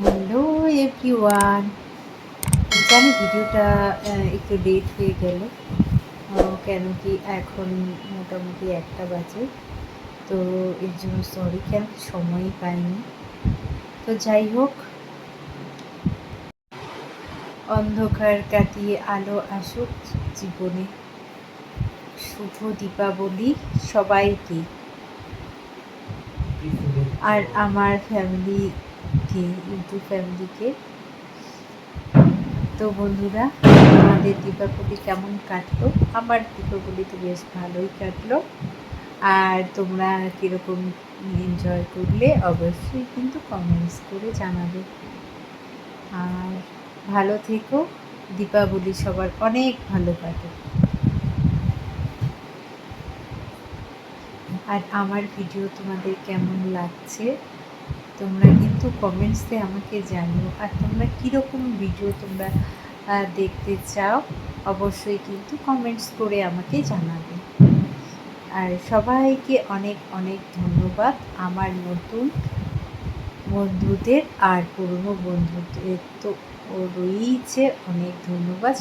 Hello everyone, জানি ভিডিওটা একটু লেট হয়ে গেল। কেন কি এখন মোটামুটি 1টা বাজে, তো এর জন্য সরি, কেন সময়ই পাইনি। তো যাই হোক, অন্ধকার কাটিয়ে আলো আসুক জীবনে। শুভ দীপাবলি সবাইকে, আর আমার ফ্যামিলিকে, ইউটিউব ফ্যামিলিকে। তো বন্ধুরা, আমাদের দীপাবলি কেমন কাটলো? আমার দীপাবলি তো বেশ ভালোই কাটলো। আর তোমরা কীরকম এনজয় করলে অবশ্যই কিন্তু কমেন্টস করে জানাবে। আর ভালো থেকো, দীপাবলি সবার অনেক ভালো কাটে। আর আমার ভিডিও তোমাদের কেমন লাগছে তোমরা কিন্তু কমেন্টসে আমাকে জানিও। আর তোমরা কীরকম ভিডিও তোমরা দেখতে চাও অবশ্যই কিন্তু কমেন্টস করে আমাকে জানাবে। আর সবাইকে অনেক অনেক ধন্যবাদ, আমার নতুন বন্ধুদের আর পুরনো বন্ধুদের তো রয়েইছে, অনেক ধন্যবাদ।